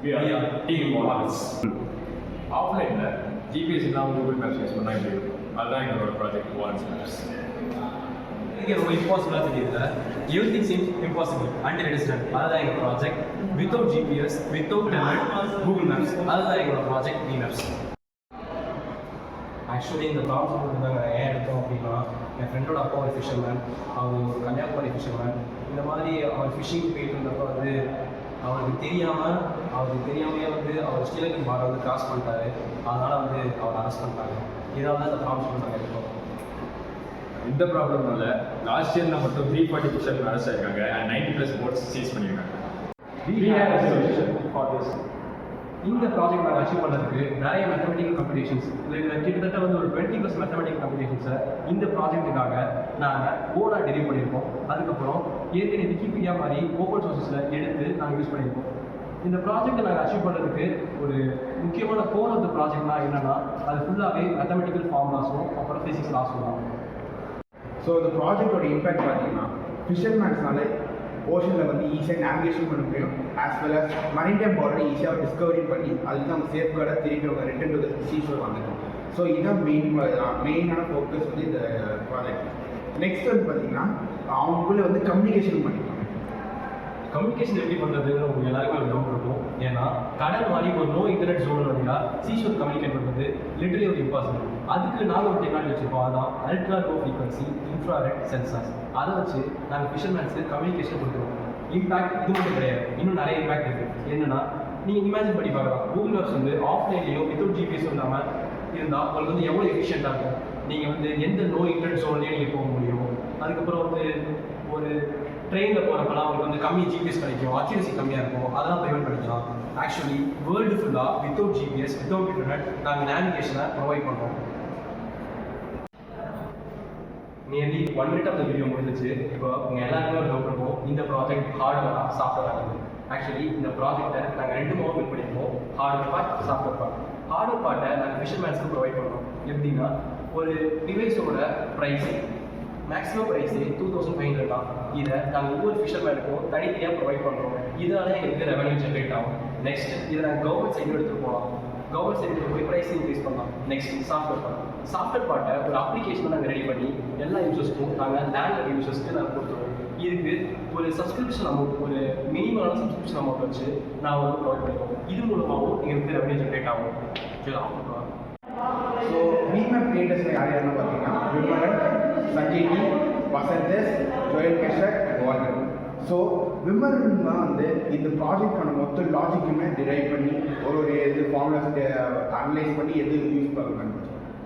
We are Team Wallace. Offline, GPS is now Google Maps use பண்ணா எப்படி இருக்கும்? அதுதான் எங்களோட ப்ராஜெக்ட் Wallace Maps. இது ரொம்ப இம்பாசிபிளாக தெரியல. Everything seems impossible until it is done. அதுதான் எங்கள் project. Without GPS, without Google maps, அதுதான் எங்களோட ப்ராஜெக்ட் வி மேப்ஸ். ஆக்சுவலி இந்த ப்ராப்ளம் நாங்கள் ஏன் எடுத்தோம் அப்படின்னா, என் ஃப்ரெண்டோட அப்பா ஒரு ஃபிஷர்மேன், அவர் ஒரு கன்னியாகுமரி ஃபிஷர்மேன். இந்த மாதிரி அவர் ஃபிஷிங் போயிட்டு இருந்தப்போ வந்து அவருக்கு தெரியாமையே வந்து அவர் ஸ்ரீலங்கன் பார்டர் வந்து கிராஸ் பண்ணிட்டாரு. அதனால் வந்து அவர் அரெஸ்ட் பண்ணிட்டாங்க. இதால் தான் இந்த ப்ராப்ளம் நாங்கள் எடுத்தோம். இந்த ப்ராப்ளம்னால லாஸ்ட் இயர்ல மட்டும் 340 ஃபிஷர்மேன் அரெஸ்ட் ஆயிருக்காங்க and 90+ போட்ஸ் சீஸ் பண்ணியிருக்காங்க. We have a solution for this. இந்த ப்ராஜெக்ட் நாங்கள் அச்சீவ் பண்ணுறதுக்கு நிறைய மேத்தமெட்டிக்கல் காம்படிஷன்ஸ், கிட்டத்தட்ட வந்து ஒரு 20+ மேத்தமெட்டிக்கல் காம்படிஷன்ஸை இந்த ப்ராஜெக்ட்டுக்காக நாங்கள் ஓனாக டெலிவரி பண்ணியிருக்கோம். அதுக்கப்புறம் ஏற்கனவே விக்கிபீடியா மாதிரி ஓப்பன் சோர்ஸஸில் எடுத்து நாங்கள் யூஸ் பண்ணியிருக்கோம். இந்த ப்ராஜெக்ட்டை நாங்கள் அச்சீவ் பண்ணுறதுக்கு ஒரு முக்கியமான கோர் ஆஃப் த ப்ராஜெக்ட்னா என்னென்னா, அது ஃபுல்லாகவே மேத்தமெட்டிக்கல் ஃபார்முலாஸும் அப்புறம் ஃபிசிக்ஸ் லாஸும் தான். ஸோ இந்த ப்ராஜெக்டோட இம்பேக்ட் பார்த்தீங்கன்னா, ஃபிஷர்மேன்ஸ்னால ஓஷனில் வந்து ஈஸியாக நேவிகேஷன் பண்ண முடியும், ஆஸ் வெல் அஸ் மரைன்டைம் பார்டரை ஈஸியாக டிஸ்கவரி பண்ணி அதுக்கு நம்ம சேஃப்கார்டாக திருப்பி அவங்க ரிட்டர்ன் டு சீஷோர் வந்துட்டோம். ஸோ இதுதான் மெயினான ஃபோக்கஸ் வந்து இந்த ப்ராஜெக்ட். நெக்ஸ்ட் வந்து பார்த்தீங்கன்னா, அவங்களுக்குள்ளே வந்து கம்யூனிகேஷன் பண்ணிக்கலாம். கம்யூனிகேஷன் எப்படி பண்ணுறதுன்னு உங்களுக்கு எல்லாருக்கும் ஒரு டவுட் இருக்கும். ஏன்னா கடல் மாதிரி ஒரு நோ இன்டர்நெட் ஜோன் வந்தால் சீஷோர் கம்யூனிகேட் பண்ணுறது லிட்டரலி ஒரு இம்பாசிபிள். அதுக்கு நாங்கள் ஒரு டெக்னாலஜி வச்சுருக்கோம். அதுதான் ultra low frequency infrared sensors. அதை வச்சு நாங்கள் ஃபிஷர்மேன்ஸுக்கு கம்யூனிகேஷன் கொடுத்துருவோம். இம்பேக்ட் இது மட்டும் கிடையாது, இன்னும் நிறைய இம்பேக்ட் இருக்குது. என்னென்னா, நீங்கள் இமேஜின் பண்ணி பார்க்கலாம், கூகுள் மேப்ஸ் வந்து ஆஃப்லைன்லேயோ வித்தவுட் ஜிபிஎஸ் இல்லாமல் இருந்தால் உங்களுக்கு வந்து எவ்வளோ எஃபிஷியண்ட்டாக இருக்கும். நீங்கள் வந்து எந்த நோ இன்டர்நெட் ஜோன்லேயும் நீங்கள் போக முடியும். அதுக்கப்புறம் வந்து ஒரு ட்ரெயினில் போகிறப்பெல்லாம் உங்களுக்கு வந்து கம்மி ஜிபிஎஸ் கிடைக்கும், அக்யூரசி கம்மியாக இருக்கும். அதெல்லாம் ப்ரிவென்ட் பண்ணிக்கலாம். ஆக்சுவலி வேர்ல்டு ஃபுல்லாக வித்தவுட் ஜிபிஎஸ், வித்தவுட் இன்டர்நெட் நாங்கள் நேவிகேஷனை ப்ரொவைட் பண்ணுறோம். Nearly 1 minute of the video முடிஞ்சிச்சு. இப்போ உங்கள் எல்லாருமே ஒரு டவுட் இருக்கும், இந்த ப்ராஜெக்ட் ஹார்ட்வேரா சாஃப்ட்வேர் ஆகுது. ஆக்சுவலி இந்த ப்ராஜெக்டை நாங்கள் 2 மூலம் பில் பண்ணியிருக்கோம், hardware part, software part. Hardware பார்ட்டை நாங்கள் ஃபிஷர்மேன்ஸ்க்கு ப்ரொவைட் பண்ணுறோம். எப்படின்னா, ஒரு டிவைஸோட ப்ரைஸிங் மேக்ஸிமம் ப்ரைஸு 2500 தான். இதை நாங்கள் ஒவ்வொரு ஃபிஷர்மேனுக்கும் தனித்தனியாக ப்ரொவைட் பண்ணுறோம். இதனால எங்களுக்கு ரெவன்யூ ஜென்ரேட் ஆகும். நெக்ஸ்ட் இதை நாங்கள் கவர்மெண்ட் சைடு எடுத்துகிட்டு போகலாம். கவர்மெண்ட் சைடு போய் ப்ரைஸ் இன்க்ரீஸ் பண்ணலாம். Next software part. சாஃப்ட்வேர் பார்ட்டை ஒரு அப்ளிகேஷனை நாங்கள் ரெடி பண்ணி எல்லா யூசர்ஸ்க்கும் நாங்கள் லேண்ட் யூசர்ஸ்க்கு நாங்கள் கொடுத்துருவோம். இதுக்கு ஒரு சப்ஸ்கிரிப்ஷன் அமௌண்ட், ஒரு மினிமலான சப்ஸ்கிரிப்ஷன் அமௌண்ட் வச்சு நான் வந்து ப்ரொவைட் பண்ணிடுவோம். இது மூலமாகவும் எங்களுக்கு ரெவன்யூ ஜென்ரேட் ஆகும். ஸோ விமேப் கிரியேட்டர்ஸில் யார் யாருன்னு பார்த்தீங்கன்னா, விமரன், சஞ்சய் டி, வசந்தஸ், ஜோயல் கஷக் அண்ட் வால்டர். ஸோ விமரன் தான் வந்து இந்த ப்ராஜெக்டான மொத்த லாஜிக்குமே டிரைவ் பண்ணி ஒரு இது ஃபார்முலாஸ் அனலைஸ் பண்ணி எது யூஸ் பண்ணணும்.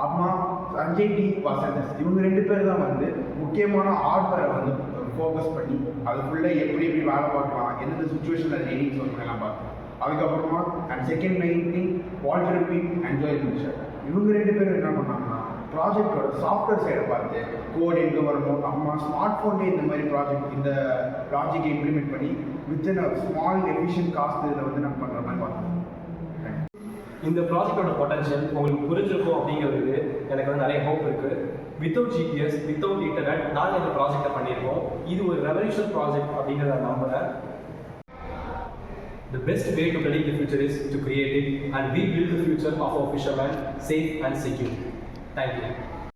அப்புறமா சஞ்சய் டி, வசந்தஸ், இவங்க 2 பேர் தான் வந்து முக்கியமான ஹார்ட்வேரை வந்து ஃபோக்கஸ் பண்ணி அது ஃபுல்லாக எப்படி வேலை பார்க்கலாம், எந்தெந்த சுச்சுவேஷனில் அது எடிட் சொல்லலாம் பார்த்தோம். அதுக்கப்புறமா and second main thing Walter B and Joel கஷக். இவங்க 2 பேரும் என்ன பண்ணாங்கன்னா, ப்ராஜெக்டோட சாஃப்ட்வேர் சைடை பார்த்து கோட் எங்கே வரணும், அம்மா ஸ்மார்ட் ஃபோன்லேயே இந்த மாதிரி ப்ராஜெக்ட் இந்த லாஜிக்கை இம்ப்ளிமெண்ட் பண்ணி within a small efficient cost இதில் வந்து நம்ம பண்ணுற மாதிரி பார்த்தோம். இந்த ப்ராஜெக்டோட பொட்டன்ஷியல் உங்களுக்கு புரிஞ்சிருக்கும் அப்படிங்கிறது எனக்கு வந்து நிறைய ஹோப் இருக்குது. வித்தவுட் ஜிபிஎஸ், வித்தவுட் இன்டர்நெட் நாங்கள் இந்த ப்ராஜெக்டை பண்ணியிருக்கோம். இது ஒரு ரெவல்யூஷன் ப்ராஜெக்ட் அப்படிங்கிறத நம்புகிறேன். The best way to predict the future is to create it, and we build the future of our fishermen safe and secure. Thank you.